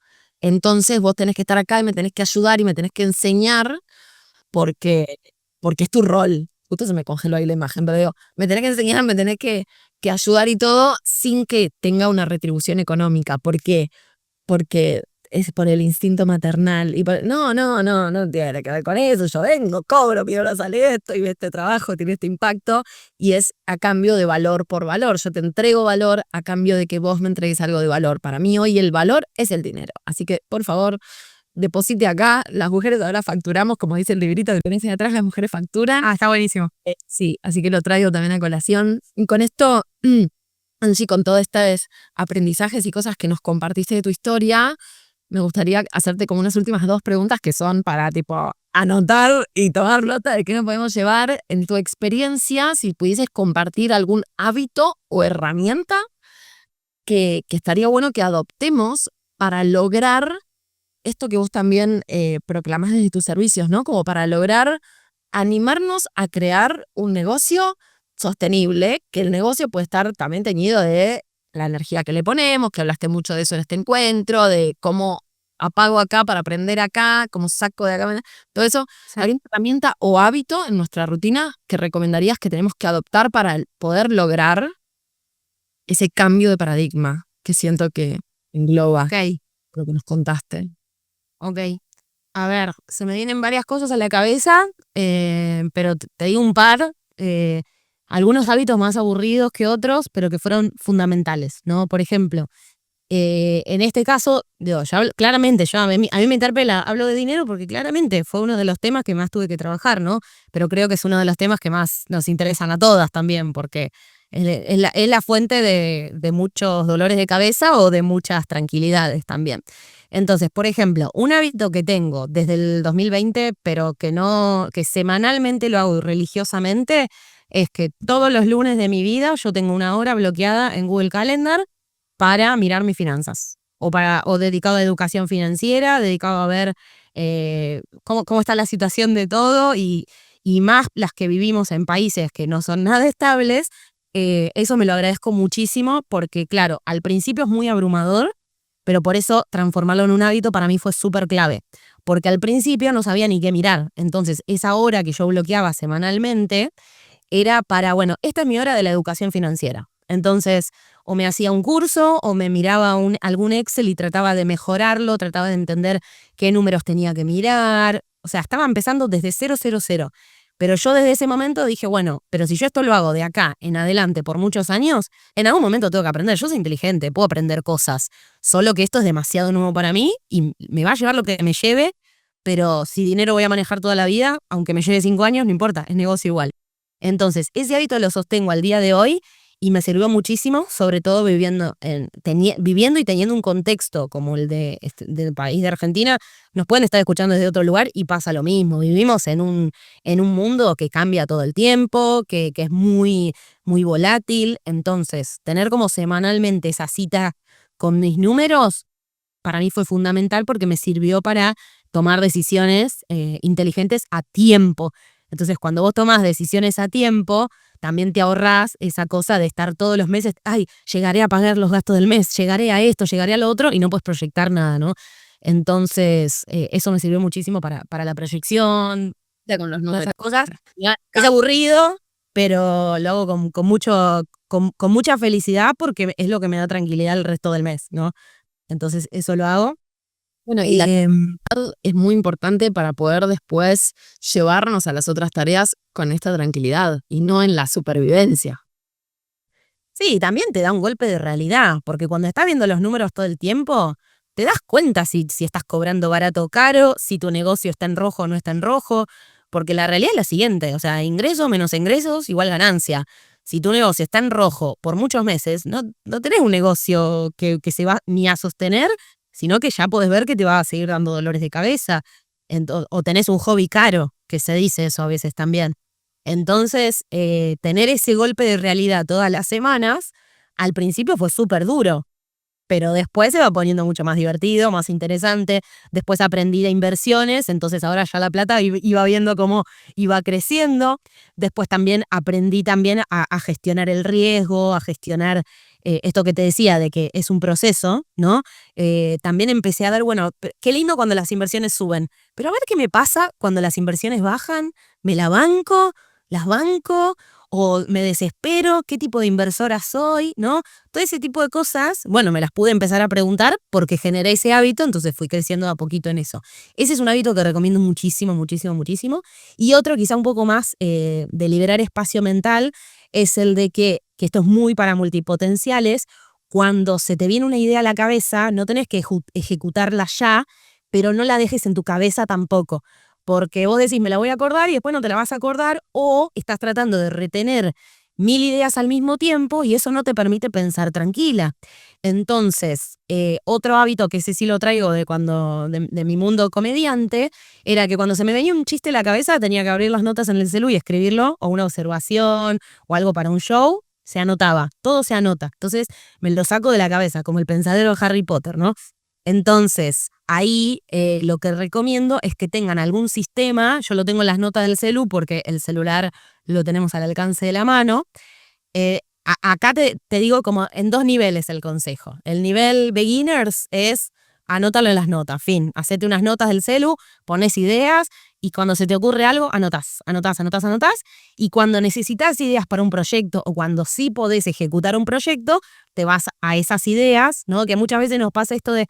entonces vos tenés que estar acá y me tenés que ayudar y me tenés que enseñar porque es tu rol. Justo se me congeló ahí la imagen, pero digo, me tenés que enseñar, me tenés que ayudar y todo sin que tenga una retribución económica. ¿Por qué? Porque es por el instinto maternal. No tiene que ver con eso. Yo vengo, cobro, mi hora sale esto y este trabajo tiene este impacto y es a cambio de valor por valor. Yo te entrego valor a cambio de que vos me entregues algo de valor. Para mí hoy el valor es el dinero. Así que, por favor, deposite acá. Las mujeres ahora facturamos, como dice el librito que tenés ahí atrás, las mujeres facturan. Está buenísimo. Sí, así que lo traigo también a colación. Y con esto, Angie, con todos estos aprendizajes y cosas que nos compartiste de tu historia, me gustaría hacerte como unas últimas 2 preguntas que son para tipo anotar y tomar nota de qué nos podemos llevar. En tu experiencia, si pudieses compartir algún hábito o herramienta que estaría bueno que adoptemos para lograr esto que vos también proclamás desde tus servicios, ¿no? Como para lograr animarnos a crear un negocio sostenible, que el negocio puede estar también teñido de la energía que le ponemos, que hablaste mucho de eso en este encuentro, de cómo apago acá para aprender acá, cómo saco de acá, todo eso. Sí. ¿Alguna herramienta o hábito en nuestra rutina que recomendarías que tenemos que adoptar para poder lograr ese cambio de paradigma que siento que engloba lo que nos contaste? Ok. A ver, se me vienen varias cosas a la cabeza, pero te digo un par. Algunos hábitos más aburridos que otros, pero que fueron fundamentales, ¿no? Por ejemplo, en este caso, digo, claramente, a mí me interpela, hablo de dinero porque claramente fue uno de los temas que más tuve que trabajar, ¿no? Pero creo que es uno de los temas que más nos interesan a todas también, porque es la fuente de muchos dolores de cabeza o de muchas tranquilidades también. Entonces, por ejemplo, un hábito que tengo desde el 2020, pero que semanalmente lo hago religiosamente, es que todos los lunes de mi vida yo tengo una hora bloqueada en Google Calendar para mirar mis finanzas o dedicado a educación financiera, dedicado a ver cómo está la situación de todo y más las que vivimos en países que no son nada estables. Eso me lo agradezco muchísimo porque, claro, al principio es muy abrumador, pero por eso transformarlo en un hábito para mí fue súper clave, porque al principio no sabía ni qué mirar. Entonces, esa hora que yo bloqueaba semanalmente era para, bueno, esta es mi hora de la educación financiera. Entonces, o me hacía un curso o me miraba algún Excel y trataba de mejorarlo, trataba de entender qué números tenía que mirar. O sea, estaba empezando desde 000. Pero yo desde ese momento dije, bueno, pero si yo esto lo hago de acá en adelante por muchos años, en algún momento tengo que aprender. Yo soy inteligente, puedo aprender cosas. Solo que esto es demasiado nuevo para mí y me va a llevar lo que me lleve, pero si dinero voy a manejar toda la vida, aunque me lleve 5 años, no importa, es negocio igual. Entonces, ese hábito lo sostengo al día de hoy y me sirvió muchísimo, sobre todo viviendo y teniendo un contexto como el del país de Argentina. Nos pueden estar escuchando desde otro lugar y pasa lo mismo. Vivimos en un mundo que cambia todo el tiempo, que es muy, muy volátil. Entonces, tener como semanalmente esa cita con mis números, para mí fue fundamental porque me sirvió para tomar decisiones inteligentes a tiempo. Entonces, cuando vos tomás decisiones a tiempo, también te ahorrás esa cosa de estar todos los meses, ay, llegaré a pagar los gastos del mes, llegaré a esto, llegaré a lo otro, y no puedes proyectar nada, ¿no? Entonces, eso me sirvió muchísimo para la proyección, con los todas números. esas cosas. Es aburrido, pero lo hago con mucha felicidad porque es lo que me da tranquilidad el resto del mes, ¿no? Entonces, eso lo hago. Bueno, y la es muy importante para poder después llevarnos a las otras tareas con esta tranquilidad y no en la supervivencia. Sí, también te da un golpe de realidad, porque cuando estás viendo los números todo el tiempo, te das cuenta si estás cobrando barato o caro, si tu negocio está en rojo o no está en rojo, porque la realidad es la siguiente, o sea, ingresos menos ingresos igual ganancia. Si tu negocio está en rojo por muchos meses, no tenés un negocio que se va ni a sostener, sino que ya podés ver que te va a seguir dando dolores de cabeza. O tenés un hobby caro, que se dice eso a veces también. Entonces, tener ese golpe de realidad todas las semanas, al principio fue súper duro, pero después se va poniendo mucho más divertido, más interesante. Después aprendí de inversiones, entonces ahora ya la plata iba viendo cómo iba creciendo. Después también aprendí también a gestionar el riesgo, a gestionar esto que te decía de que es un proceso, ¿no? También empecé a dar, bueno, qué lindo cuando las inversiones suben, pero a ver qué me pasa cuando las inversiones bajan, me la banco, las banco o me desespero, qué tipo de inversora soy, ¿no? Todo ese tipo de cosas, bueno, me las pude empezar a preguntar porque generé ese hábito, entonces fui creciendo a poquito en eso. Ese es un hábito que recomiendo muchísimo, muchísimo, muchísimo. Y otro quizá un poco más de liberar espacio mental es el de que esto es muy para multipotenciales, cuando se te viene una idea a la cabeza, no tenés que ejecutarla ya, pero no la dejes en tu cabeza tampoco. Porque vos decís, me la voy a acordar y después no te la vas a acordar, o estás tratando de retener 1000 ideas al mismo tiempo y eso no te permite pensar tranquila. Entonces, otro hábito que ese sí lo traigo de mi mundo comediante, era que cuando se me venía un chiste a la cabeza tenía que abrir las notas en el celu y escribirlo, o una observación, o algo para un show, se anotaba, todo se anota. Entonces, me lo saco de la cabeza, como el pensadero de Harry Potter, ¿no? Entonces, ahí lo que recomiendo es que tengan algún sistema, yo lo tengo en las notas del celu porque el celular lo tenemos al alcance de la mano. Acá te digo como en 2 niveles el consejo. El nivel beginners es anótalo en las notas, fin, hacete unas notas del celu, pones ideas y cuando se te ocurre algo, anotás. Y cuando necesitas ideas para un proyecto o cuando sí podés ejecutar un proyecto, te vas a esas ideas, ¿no? Que muchas veces nos pasa esto de,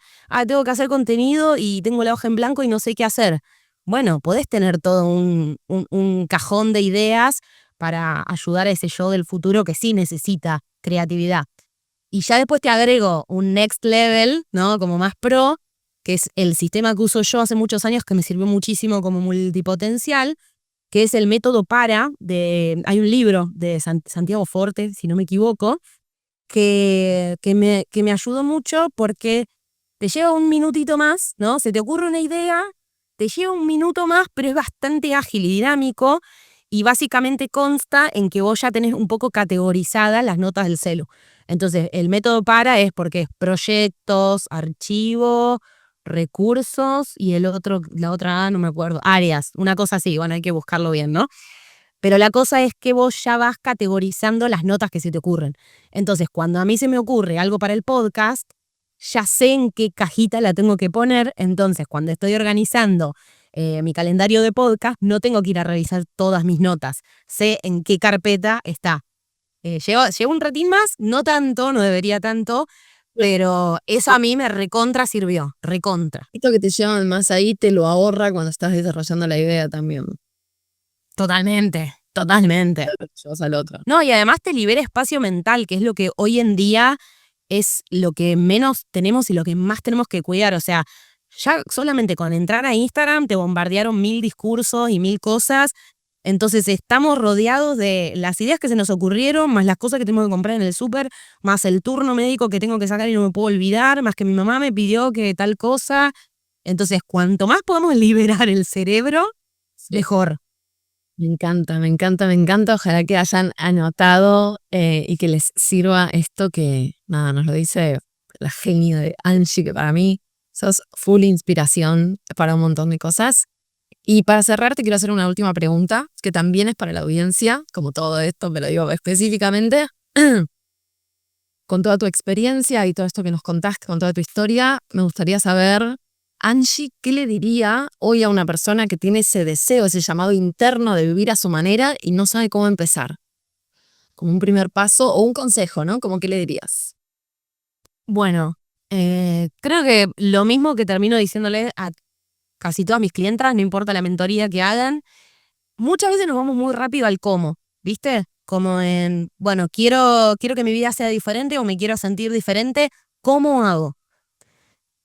tengo que hacer contenido y tengo la hoja en blanco y no sé qué hacer. Bueno, podés tener todo un cajón de ideas para ayudar a ese yo del futuro que sí necesita creatividad. Y ya después te agrego un next level, ¿no? Como más pro, que es el sistema que uso yo hace muchos años que me sirvió muchísimo como multipotencial, que es el método PARA. Hay un libro de Santiago Forte, si no me equivoco, que me ayudó mucho porque te lleva un minutito más, ¿no? Se te ocurre una idea, te lleva un minuto más, pero es bastante ágil y dinámico y básicamente consta en que vos ya tenés un poco categorizadas las notas del celu. Entonces, el método PARA es porque es proyectos, archivo, recursos y la otra no me acuerdo, áreas, una cosa así, bueno, hay que buscarlo bien, ¿no? Pero la cosa es que vos ya vas categorizando las notas que se te ocurren. Entonces, cuando a mí se me ocurre algo para el podcast, ya sé en qué cajita la tengo que poner. Entonces, cuando estoy organizando mi calendario de podcast, no tengo que ir a revisar todas mis notas. Sé en qué carpeta está. Llevo un ratín más, no tanto, no debería tanto, pero eso a mí me recontra sirvió, recontra. Esto que te llevan más ahí te lo ahorra cuando estás desarrollando la idea también. Totalmente. Llevas al otro. No, y además te libera espacio mental, que es lo que hoy en día es lo que menos tenemos y lo que más tenemos que cuidar. O sea, ya solamente con entrar a Instagram te bombardearon 1000 discursos y 1000 cosas. Entonces estamos rodeados de las ideas que se nos ocurrieron, más las cosas que tengo que comprar en el súper, más el turno médico que tengo que sacar y no me puedo olvidar, más que mi mamá me pidió que tal cosa. Entonces, cuanto más podamos liberar el cerebro, mejor. Me encanta. Ojalá que hayan anotado y que les sirva esto que, nada, nos lo dice la genio de Angie, que para mí Sos full inspiración para un montón de cosas. Y para cerrar te quiero hacer una última pregunta, que también es para la audiencia, como todo esto, me lo digo específicamente. Con toda tu experiencia y todo esto que nos contaste, con toda tu historia, me gustaría saber, Angie, ¿qué le diría hoy a una persona que tiene ese deseo, ese llamado interno de vivir a su manera y no sabe cómo empezar? Como un primer paso o un consejo, ¿no? Como qué le dirías. Bueno, creo que lo mismo que termino diciéndole a casi todas mis clientas, no importa la mentoría que hagan, muchas veces nos vamos muy rápido al cómo, ¿viste? Como en, bueno, quiero que mi vida sea diferente o me quiero sentir diferente, ¿cómo hago?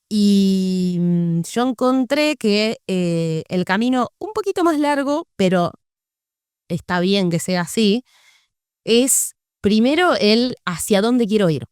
Y yo encontré que el camino un poquito más largo, pero está bien que sea así, es primero el hacia dónde quiero ir,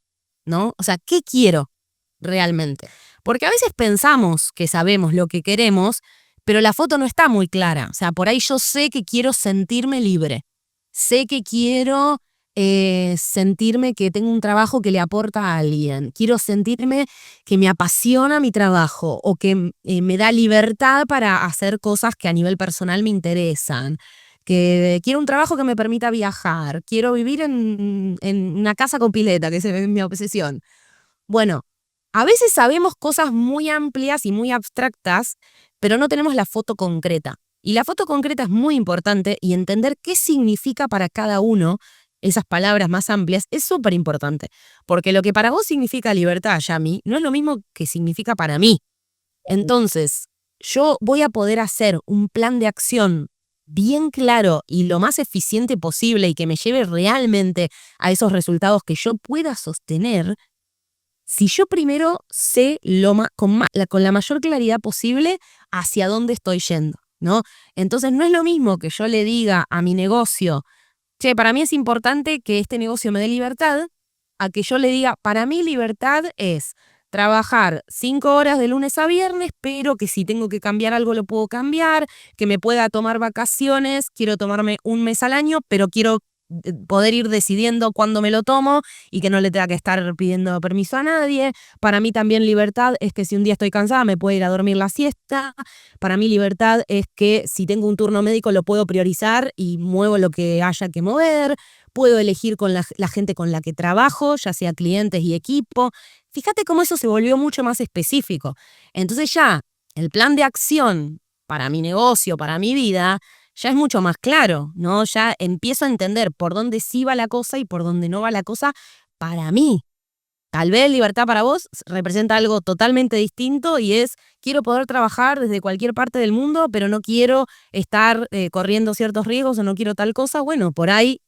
¿no? O sea, ¿qué quiero realmente? Porque a veces pensamos que sabemos lo que queremos, pero la foto no está muy clara. O sea, por ahí yo sé que quiero sentirme libre. Sé que quiero sentirme que tengo un trabajo que le aporta a alguien. Quiero sentirme que me apasiona mi trabajo o que me da libertad para hacer cosas que a nivel personal me interesan. Que quiero un trabajo que me permita viajar. Quiero vivir en una casa con pileta, que es mi obsesión. Bueno, a veces sabemos cosas muy amplias y muy abstractas, pero no tenemos la foto concreta. Y la foto concreta es muy importante y entender qué significa para cada uno esas palabras más amplias es súper importante. Porque lo que para vos significa libertad, Yami, no es lo mismo que significa para mí. Entonces, yo voy a poder hacer un plan de acción bien claro y lo más eficiente posible y que me lleve realmente a esos resultados que yo pueda sostener si yo primero sé con la mayor claridad posible hacia dónde estoy yendo, ¿no? Entonces no es lo mismo que yo le diga a mi negocio, che, para mí es importante que este negocio me dé libertad, a que yo le diga, para mí libertad es trabajar 5 horas de lunes a viernes, pero que si tengo que cambiar algo lo puedo cambiar, que me pueda tomar vacaciones, quiero tomarme un mes al año, pero quiero poder ir decidiendo cuándo me lo tomo y que no le tenga que estar pidiendo permiso a nadie. Para mí también libertad es que si un día estoy cansada me puedo ir a dormir la siesta. Para mí libertad es que si tengo un turno médico lo puedo priorizar y muevo lo que haya que mover. Puedo elegir con la gente con la que trabajo, ya sea clientes y equipo. Fíjate cómo eso se volvió mucho más específico. Entonces ya el plan de acción para mi negocio, para mi vida, ya es mucho más claro, ¿no? Ya empiezo a entender por dónde sí va la cosa y por dónde no va la cosa para mí. Tal vez libertad para vos representa algo totalmente distinto y es, quiero poder trabajar desde cualquier parte del mundo, pero no quiero estar corriendo ciertos riesgos o no quiero tal cosa. Bueno, por ahí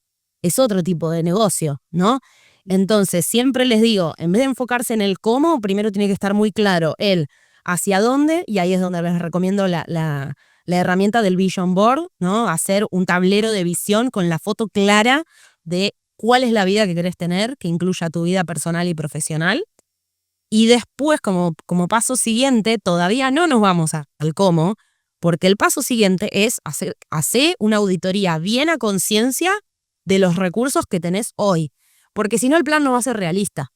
es otro tipo de negocio, ¿no? Entonces, siempre les digo, en vez de enfocarse en el cómo, primero tiene que estar muy claro el hacia dónde, y ahí es donde les recomiendo la herramienta del Vision Board, ¿no? Hacer un tablero de visión con la foto clara de cuál es la vida que querés tener, que incluya tu vida personal y profesional. Y después, como paso siguiente, todavía no nos vamos al cómo, porque el paso siguiente es hacer una auditoría bien a conciencia de los recursos que tenés hoy. Porque si no, el plan no va a ser realista.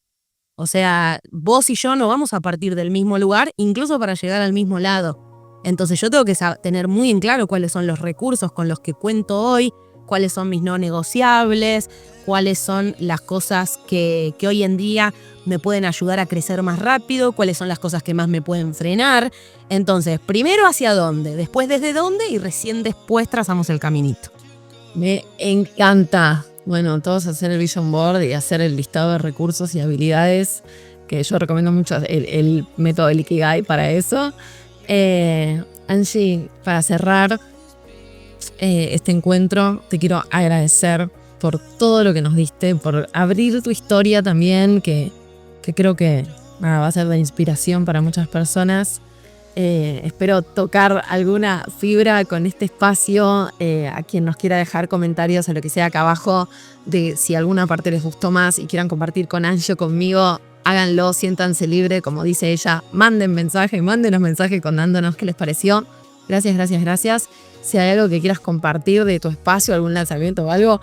O sea, vos y yo no vamos a partir del mismo lugar, incluso para llegar al mismo lado. Entonces yo tengo que tener muy en claro cuáles son los recursos con los que cuento hoy, cuáles son mis no negociables, cuáles son las cosas que hoy en día me pueden ayudar a crecer más rápido, cuáles son las cosas que más me pueden frenar. Entonces, primero hacia dónde, después desde dónde y recién después trazamos el caminito. Me encanta. Bueno, todos hacer el Vision Board y hacer el listado de recursos y habilidades, que yo recomiendo mucho el método del Ikigai para eso. Angie, para cerrar este encuentro, te quiero agradecer por todo lo que nos diste, por abrir tu historia también, que creo que va a ser de inspiración para muchas personas. Espero tocar alguna fibra con este espacio. A quien nos quiera dejar comentarios o lo que sea acá abajo, de si alguna parte les gustó más y quieran compartir con Angie o conmigo, háganlo, siéntanse libre, como dice ella, mándenos mensajes contándonos qué les pareció. Gracias. Si hay algo que quieras compartir de tu espacio, algún lanzamiento o algo,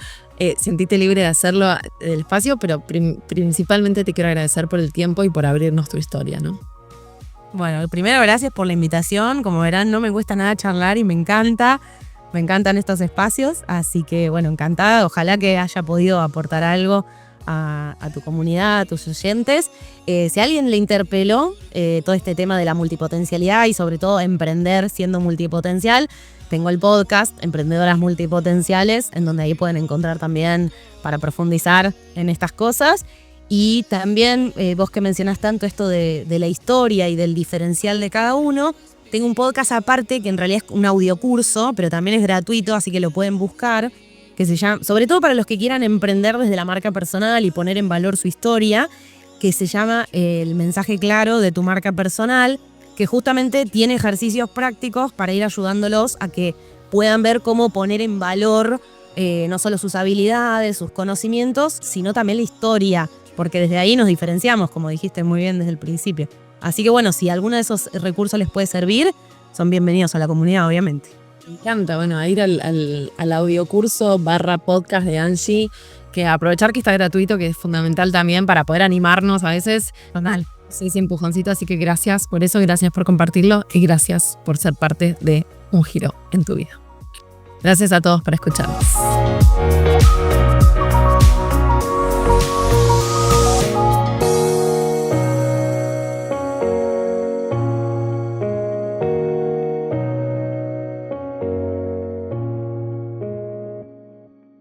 sentite libre de hacerlo del espacio, pero principalmente te quiero agradecer por el tiempo y por abrirnos tu historia, ¿no? Bueno, primero gracias por la invitación. Como verán, no me cuesta nada charlar y me encantan estos espacios. Así que bueno, encantada. Ojalá que haya podido aportar algo a tu comunidad, a tus oyentes. Si a alguien le interpeló todo este tema de la multipotencialidad y sobre todo emprender siendo multipotencial, tengo el podcast Emprendedoras Multipotenciales, en donde ahí pueden encontrar también para profundizar en estas cosas. Y también vos que mencionás tanto esto de la historia y del diferencial de cada uno, tengo un podcast aparte que en realidad es un audiocurso, pero también es gratuito, así que lo pueden buscar, que se llama, sobre todo para los que quieran emprender desde la marca personal y poner en valor su historia, que se llama El mensaje claro de tu marca personal, que justamente tiene ejercicios prácticos para ir ayudándolos a que puedan ver cómo poner en valor no solo sus habilidades, sus conocimientos, sino también la historia, porque desde ahí nos diferenciamos, como dijiste muy bien desde el principio. Así que bueno, si alguno de esos recursos les puede servir, son bienvenidos a la comunidad, obviamente. Me encanta, bueno, a ir al audiocurso /podcast de Angie, que aprovechar que está gratuito, que es fundamental también para poder animarnos a veces. Total. Ese empujoncito, así que gracias por eso, gracias por compartirlo y gracias por ser parte de un giro en tu vida. Gracias a todos por escucharnos.